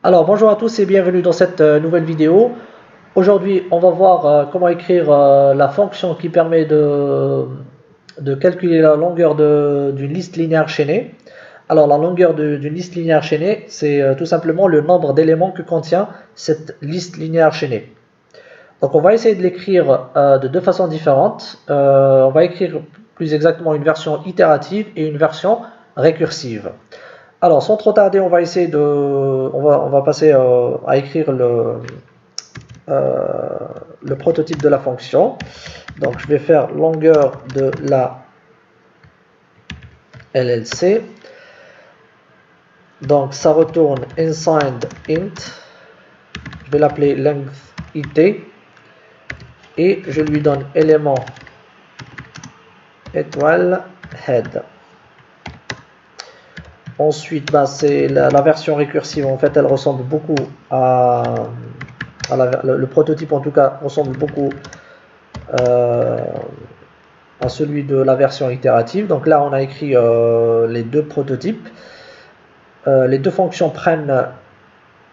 Alors bonjour à tous et bienvenue dans cette nouvelle vidéo. Aujourd'hui on va voir comment écrire la fonction qui permet de calculer la longueur d'une liste linéaire chaînée. Alors la longueur d'une liste linéaire chaînée, c'est tout simplement le nombre d'éléments que contient cette liste linéaire chaînée. Donc on va essayer de l'écrire de deux façons différentes. On va écrire plus exactement une version itérative et une version récursive. Alors, sans trop tarder, on va passer à écrire le prototype de la fonction. Donc, je vais faire longueur de la LLC. Donc, ça retourne inside int. Je vais l'appeler length it et je lui donne élément étoile head. Ensuite, c'est la version récursive. En fait, elle ressemble beaucoup le prototype en tout cas ressemble beaucoup à celui de la version itérative. Donc là on a écrit les deux prototypes. Les deux fonctions prennent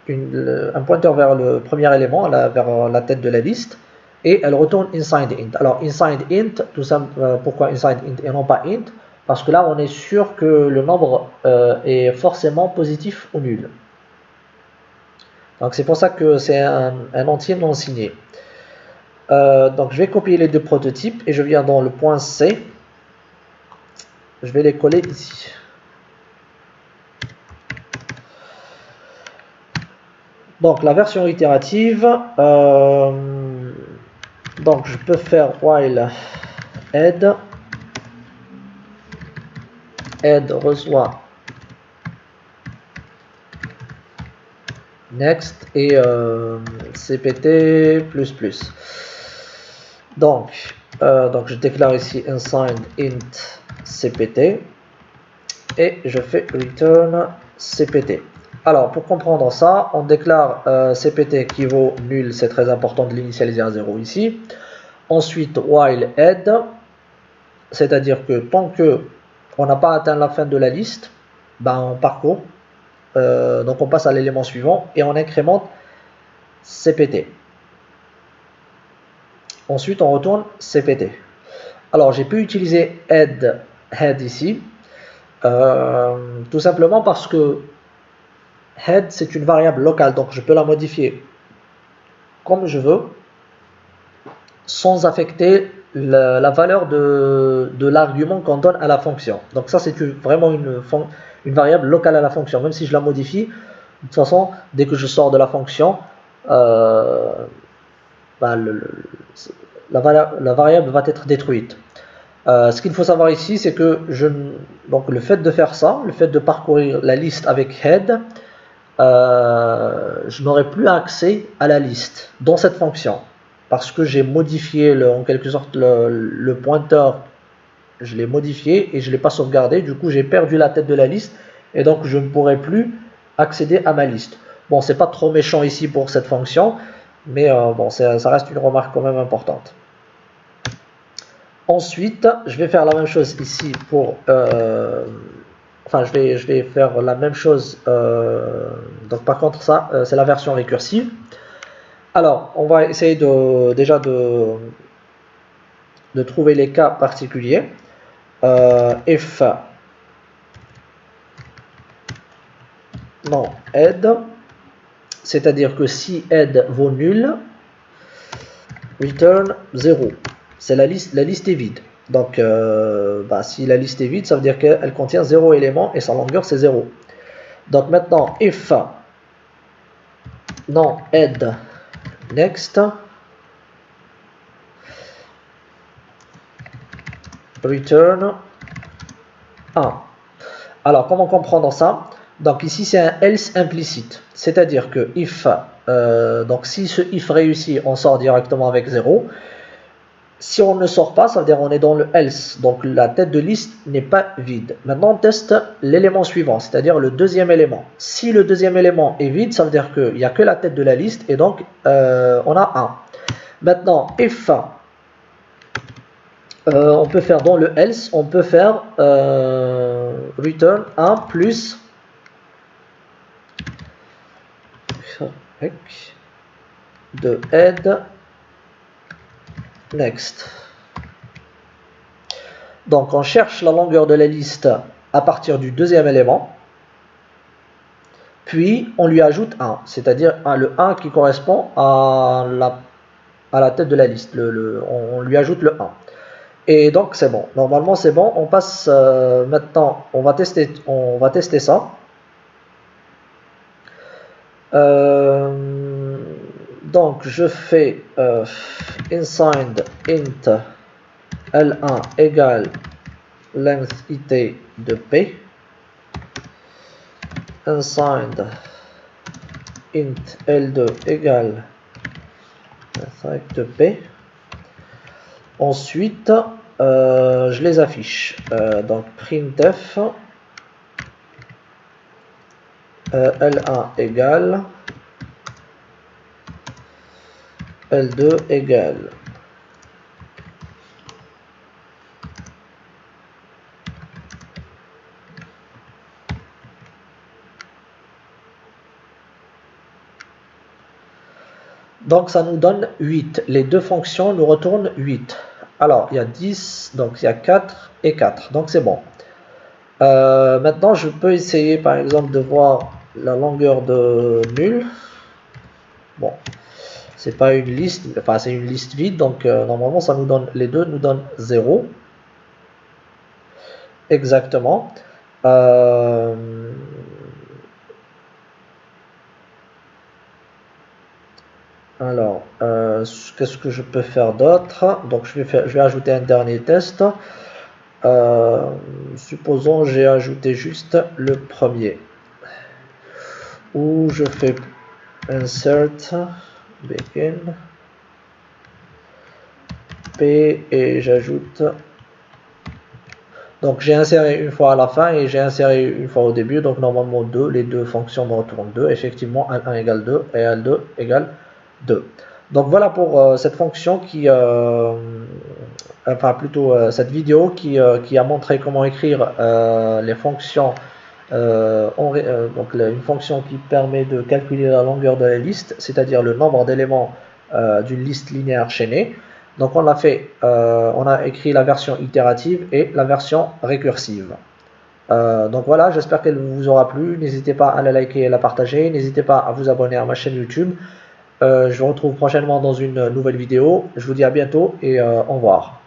un pointeur vers le premier élément, vers la tête de la liste, et elles retournent inside int. Alors inside int, tout ça, pourquoi inside int et non pas int? Parce que là on est sûr que le nombre est forcément positif ou nul. Donc c'est pour ça que c'est un entier non signé. Donc je vais copier les deux prototypes et je viens dans le point C. Je vais les coller ici. Donc la version itérative, donc je peux faire while head reçoit next et cpt++. Donc je déclare ici inside int cpt et je fais return cpt. Alors pour comprendre ça, on déclare cpt qui vaut nul, c'est très important de l'initialiser à 0 ici. Ensuite while head, c'est-à-dire que tant que on n'a pas atteint la fin de la liste, on parcourt, donc on passe à l'élément suivant et on incrémente cpt. Ensuite on retourne cpt. Alors j'ai pu utiliser head ici, tout simplement parce que head c'est une variable locale, donc je peux la modifier comme je veux sans affecter la valeur de l'argument qu'on donne à la fonction. Donc ça c'est vraiment une variable locale à la fonction, même si je la modifie, de toute façon dès que je sors de la fonction, la variable va être détruite. Ce qu'il faut savoir ici, c'est que donc le fait de faire ça, le fait de parcourir la liste avec head, je n'aurai plus accès à la liste dans cette fonction parce que j'ai modifié en quelque sorte le pointeur, je l'ai modifié et je ne l'ai pas sauvegardé, du coup j'ai perdu la tête de la liste et donc je ne pourrai plus accéder à ma liste. Bon, c'est pas trop méchant ici pour cette fonction, mais bon, ça reste une remarque quand même importante. Ensuite, je vais faire la même chose ici pour je vais faire la même chose, donc par contre ça c'est la version récursive. Alors on va essayer déjà de trouver les cas particuliers. If non head, c'est-à-dire que si head vaut nul, return 0. C'est la liste est vide. Donc si la liste est vide, ça veut dire qu'elle contient 0 élément et sa longueur c'est 0. Donc maintenant if non head next return 1. Alors comment comprendre ça? Donc ici c'est un else implicite, c'est-à-dire que if, donc si ce if réussit, on sort directement avec 0. Si on ne sort pas, ça veut dire on est dans le else, donc la tête de liste n'est pas vide. Maintenant on teste l'élément suivant, c'est-à-dire le deuxième élément. Si le deuxième élément est vide, ça veut dire qu'il n'y a que la tête de la liste et donc on a 1. Maintenant if on peut faire dans le else, on peut faire return 1 plus de add next. Donc on cherche la longueur de la liste à partir du deuxième élément, puis on lui ajoute 1, c'est-à-dire le 1 qui correspond à la tête de la liste, on lui ajoute le 1. Et donc c'est bon, normalement c'est bon, on passe maintenant, on va tester ça. Donc je fais inside int L1 égale length it de P, inside int L2 égale length de P. Ensuite, je les affiche. Donc printf L1 égale L2 égale. Donc ça nous donne 8. Les deux fonctions nous retournent 8. Alors il y a 10, donc il y a 4 et 4. Donc c'est bon. Maintenant je peux essayer par exemple de voir la longueur de nul. Bon, c'est pas une liste, enfin c'est une liste vide, donc normalement ça nous donne, les deux nous donnent 0. Exactement. Alors, qu'est-ce que je peux faire d'autre? Donc je vais ajouter un dernier test. Supposons j'ai ajouté juste le premier, où je fais insert begin P et j'ajoute. Donc j'ai inséré une fois à la fin et j'ai inséré une fois au début, donc normalement 2, les deux fonctions me retournent 2, effectivement L1 égale 2 et L2 égale 2. Donc voilà pour cette fonction qui, enfin plutôt cette vidéo qui a montré comment écrire les fonctions, donc une fonction qui permet de calculer la longueur de la liste, c'est-à-dire le nombre d'éléments d'une liste linéaire chaînée. Donc on l'a fait, on a écrit la version itérative et la version récursive. Donc voilà, j'espère qu'elle vous aura plu. N'hésitez pas à la liker et la partager. N'hésitez pas à vous abonner à ma chaîne YouTube. Je vous retrouve prochainement dans une nouvelle vidéo. Je vous dis à bientôt et au revoir.